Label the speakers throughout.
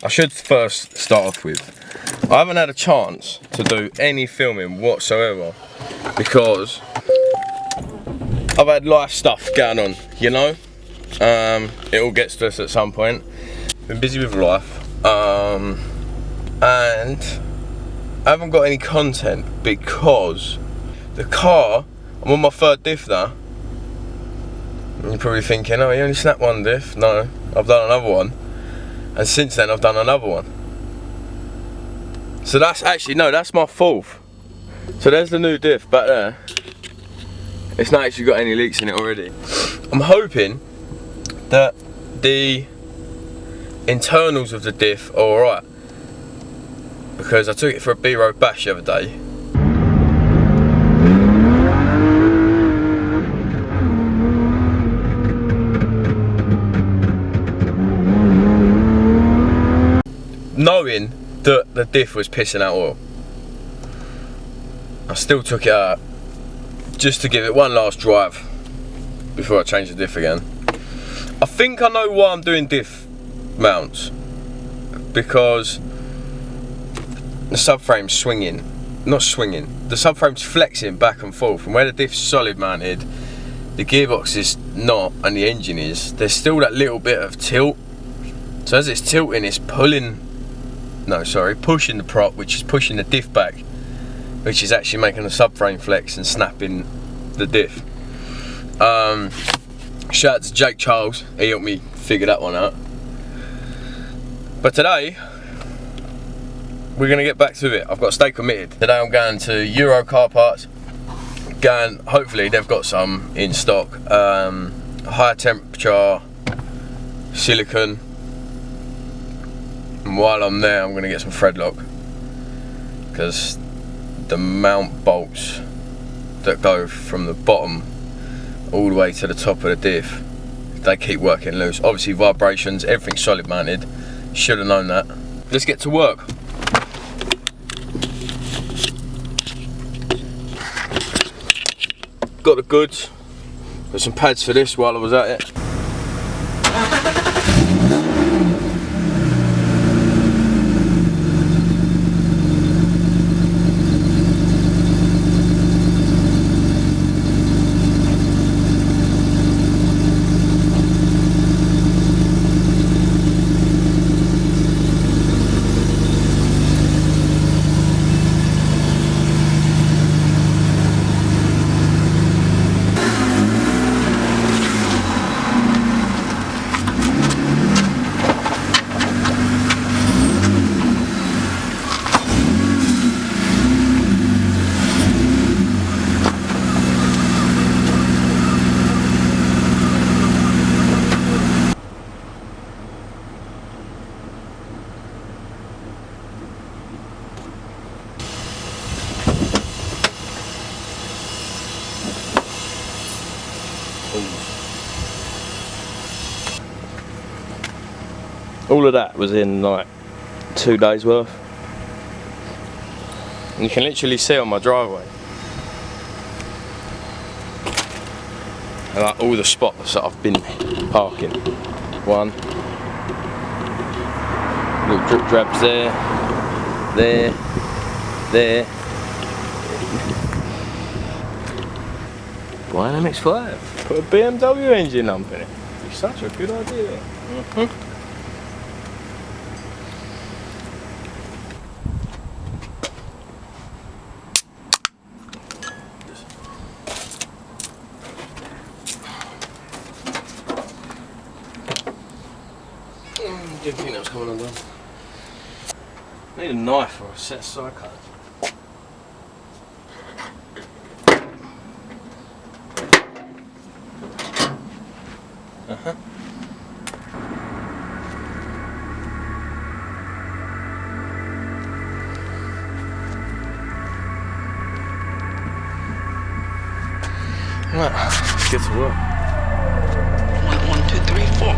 Speaker 1: I should first start off with, I haven't had a chance to do any filming whatsoever because I've had life stuff going on, you know. It all gets to us at some point. Been busy with life, and I haven't got any content because the car, I'm on my third diff now. And you're probably thinking, oh, you only snapped one diff. No, I've done another one, and since then I've done another one. So that's actually, no, that's my fourth. So there's the new diff back there. It's not actually got any leaks in it already. I'm hoping that the internals of the diff are alright, because I took it for a B-road bash the other day. Knowing that the diff was pissing out oil, I still took it out just to give it one last drive before I change the diff again. I think I know why I'm doing diff mounts, because the subframe's swinging, not swinging, the subframe's flexing back and forth, and where the diff's solid mounted, the gearbox is not, and the engine is, there's still that little bit of tilt. So as it's tilting, it's pushing the prop, which is pushing the diff back, which is actually making the subframe flex and snapping the diff. Shout out to Jake Charles, he helped me figure that one out. But today, we're going to get back to it. I've got to stay committed. Today I'm going to Euro Car Parts. Hopefully they've got some in stock. High temperature, silicone. And while I'm there, I'm going to get some thread lock, because the mount bolts that go from the bottom all the way to the top of the diff, they keep working loose. Obviously vibrations, everything's solid mounted. Should have known that. Let's get to work. Got the goods. Got some pads for this while I was at it. All of that was in like 2 days worth. And you can literally see on my driveway, and like all the spots that I've been parking. One, little drip drabs there, there. Buy an MX5, put a BMW engine lump in it. It's such a good idea. Didn't think that was coming undone. I need a knife or a set of side cutters. Right, let's get to work.
Speaker 2: 1, 2, 3, 4.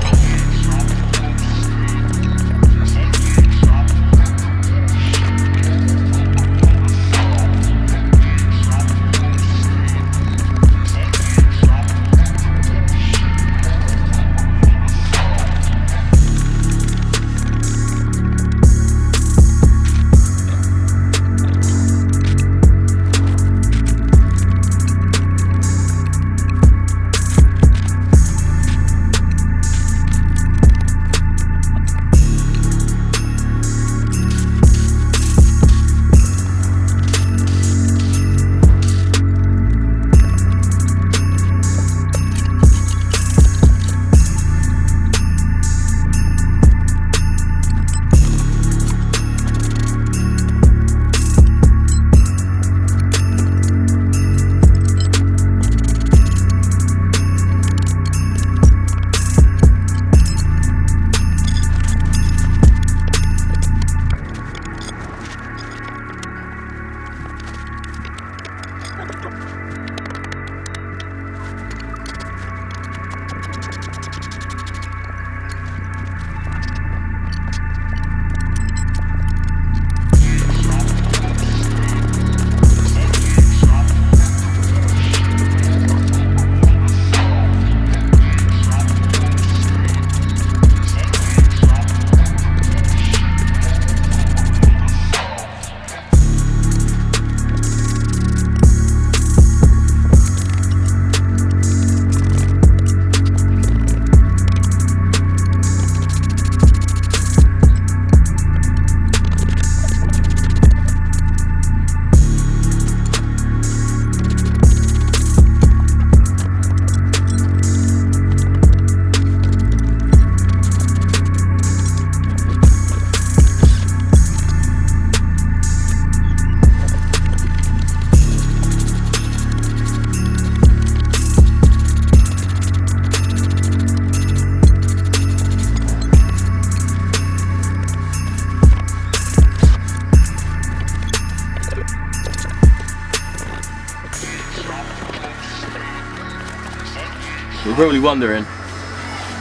Speaker 1: You're probably wondering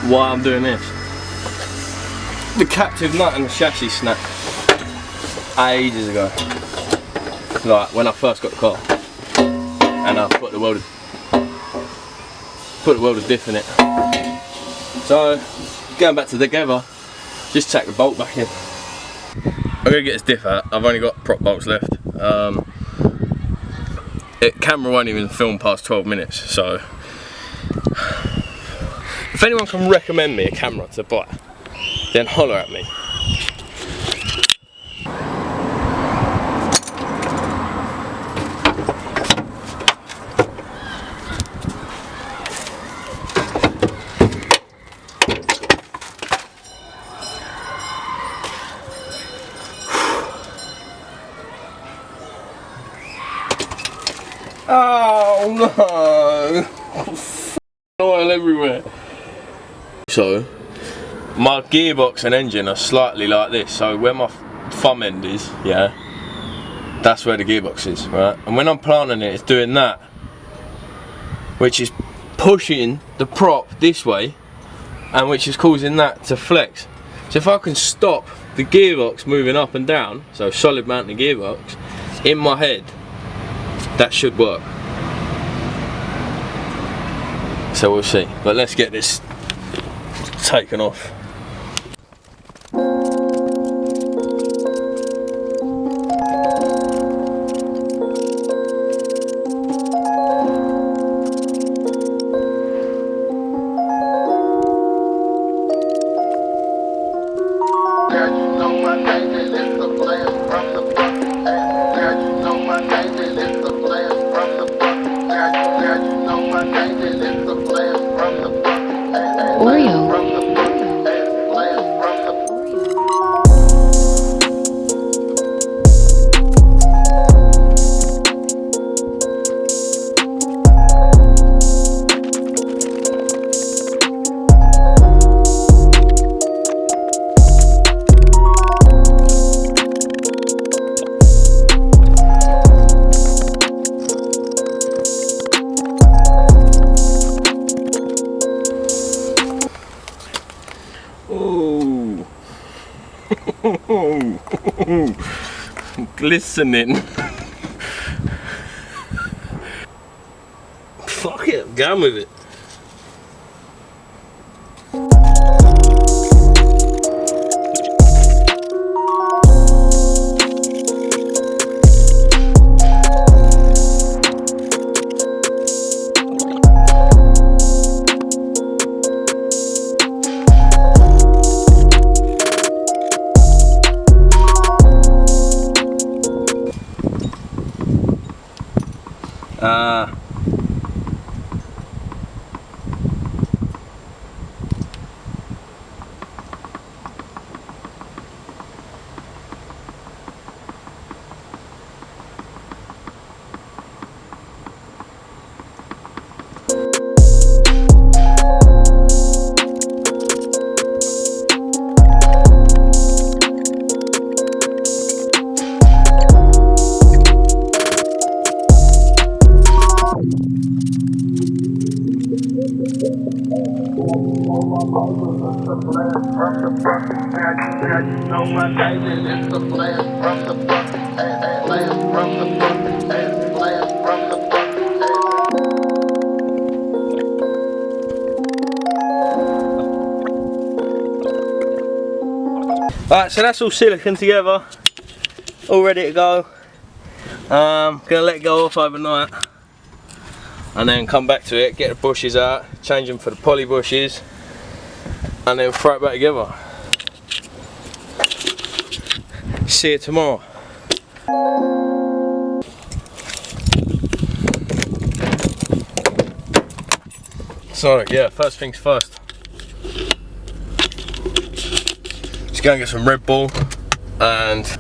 Speaker 1: why I'm doing this. The captive nut and the chassis snapped ages ago. Like when I first got the car. And I put the welded diff in it. So, going back together, just take the bolt back in. I'm gonna get this diff out. I've only got prop bolts left. Camera won't even film past 12 minutes, so if anyone can recommend me a camera to buy, then holler at me. Oh no! Oil everywhere. So, my gearbox and engine are slightly like this. So where my thumb end is, yeah, that's where the gearbox is, right? And when I'm planting it, it's doing that, which is pushing the prop this way, and which is causing that to flex. So if I can stop the gearbox moving up and down, so solid mounting gearbox, in my head, that should work. So we'll see. But let's get this taken off. Glistening. Fuck it, go on with it. Alright, so that's all silicon together, all ready to go. Gonna let it go off overnight and then come back to it, get the bushes out, change them for the poly bushes, and then throw it back together. See you tomorrow. So yeah, first things first. Just go and get some Red Bull and that's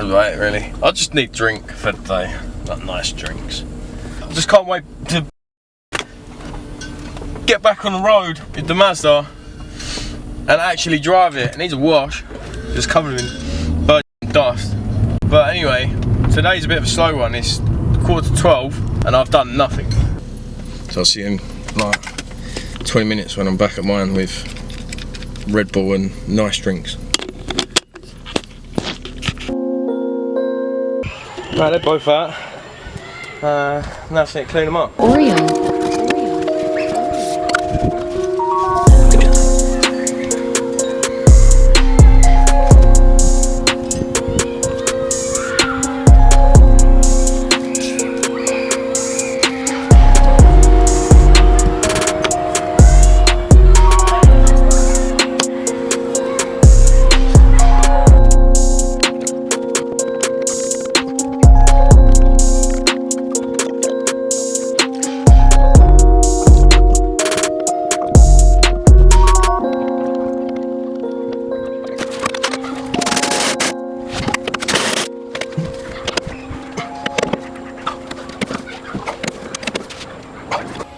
Speaker 1: about it really. I just need drink for the day, like nice drinks. I just can't wait to get back on the road with the Mazda and actually drive it. It needs a wash, just covered in virgin dust. But anyway, today's a bit of a slow one. It's 11:45 and I've done nothing. So I'll see you in like 20 minutes when I'm back at mine with Red Bull and nice drinks. Right, they're both out. Now it's it, clean them up.
Speaker 3: Oreo.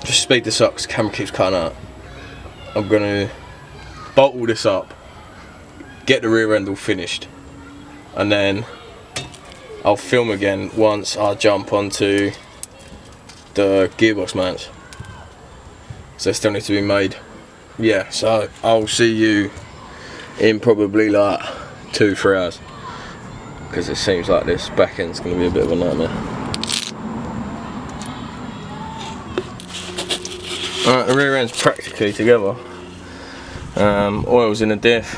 Speaker 1: Just speed this up because the camera keeps cutting out. I'm gonna bolt all this up, get the rear end all finished, and then I'll film again once I jump onto the gearbox mounts. So they still need to be made. Yeah, so I'll see you in probably like 2-3 hours, because it seems like this back end's gonna be a bit of a nightmare. Alright, the rear end's practically together. Oil's in the diff.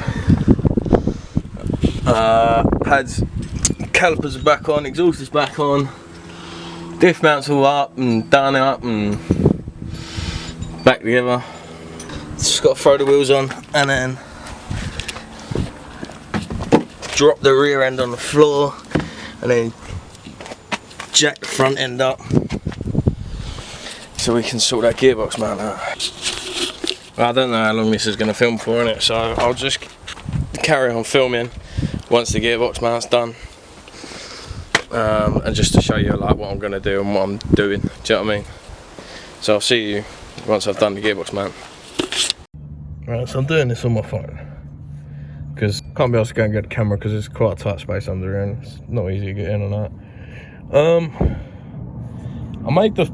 Speaker 1: Pads, calipers are back on, exhaust is back on. Diff mounts all up and done up and back together. Just got to throw the wheels on and then drop the rear end on the floor and then jack the front end up, so we can sort that gearbox mount out. Well, I don't know how long this is going to film for, innit? So I'll just carry on filming once the gearbox mount's done, and just to show you like what I'm going to do and what I'm doing. Do you know what I mean? So I'll see you once I've done the gearbox mount. Right, so I'm doing this on my phone because I can't be able to go and get the camera because it's quite a tight space under here and it's not easy to get in and out. I made the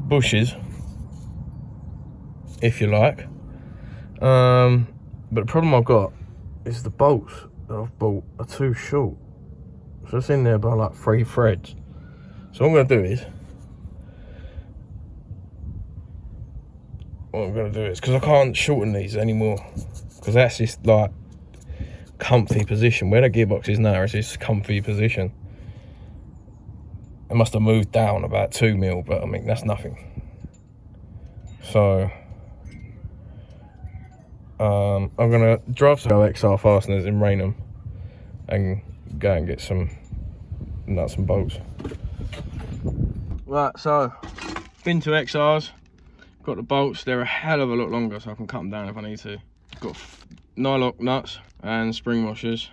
Speaker 1: bushes, if you like, but the problem I've got is the bolts that I've bought are too short, so it's in there by like 3 threads. So what I'm going to do is, because I can't shorten these anymore, because that's just like comfy position where the gearbox is now. It's this comfy position. I must have moved down about 2 mil, but I mean that's nothing. So I'm gonna drive some XR fasteners in Rainham and go and get some nuts and bolts. Right, so been to XRs, got the bolts. They're a hell of a lot longer, so I can cut them down if I need to. Got nylock nuts and spring washers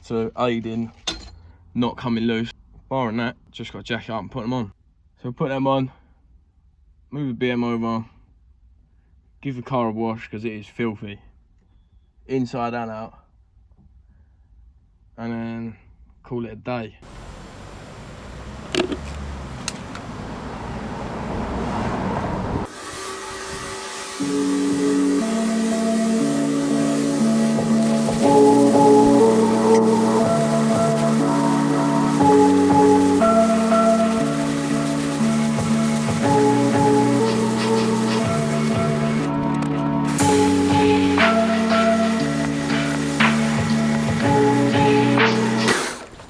Speaker 1: to aid in not coming loose. Barring that, just got to jack it up and put them on. So put them on, move the BM over, give the car a wash because it is filthy, inside and out, and then call it a day.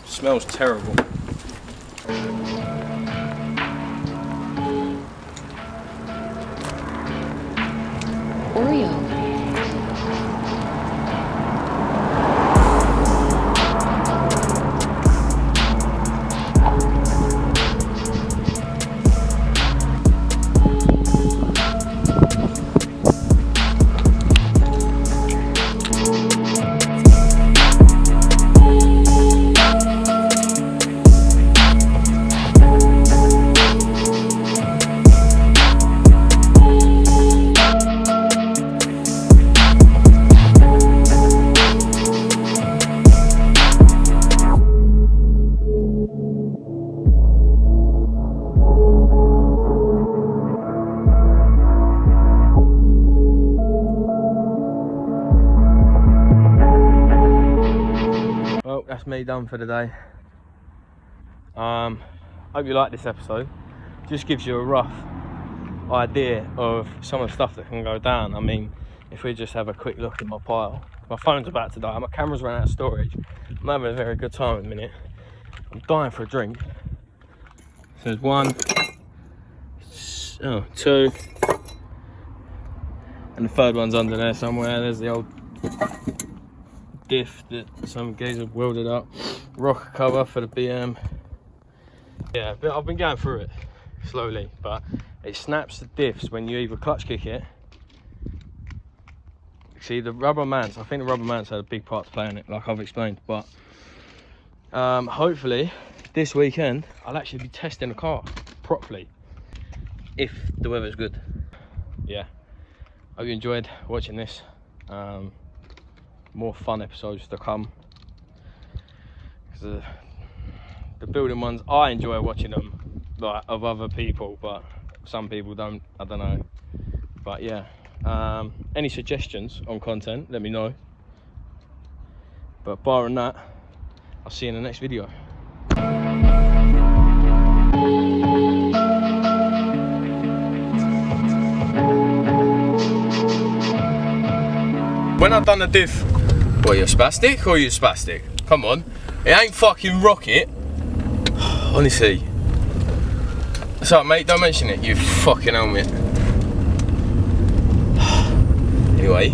Speaker 1: Smells terrible.
Speaker 3: Oreo.
Speaker 1: me done for the day. Hope you like this episode. Just gives you a rough idea of some of the stuff that can go down. I mean, if we just have a quick look at my pile, my phone's about to die, my camera's run out of storage. I'm having a very good time at the minute. I'm dying for a drink. So there's 1, 2, and the third one's under there somewhere. There's the old Diff that some guys have welded up. Rocker cover for the BM. Yeah, but I've been going through it slowly, but it snaps the diffs when you either clutch kick it. See, the rubber mounts, I think the rubber mounts had a big part to play in it, like I've explained, but hopefully this weekend I'll actually be testing the car properly, if the weather's good. Yeah, hope you enjoyed watching this. More fun episodes to come. The building ones, I enjoy watching them, like, of other people, but some people don't, I don't know. But yeah, any suggestions on content, let me know. But barring that, I'll see you in the next video. When I've done the diff, what, you spastic or you spastic? Come on, it ain't fucking rocket. Honestly. What's up, mate? Don't mention it, you fucking helmet. Anyway.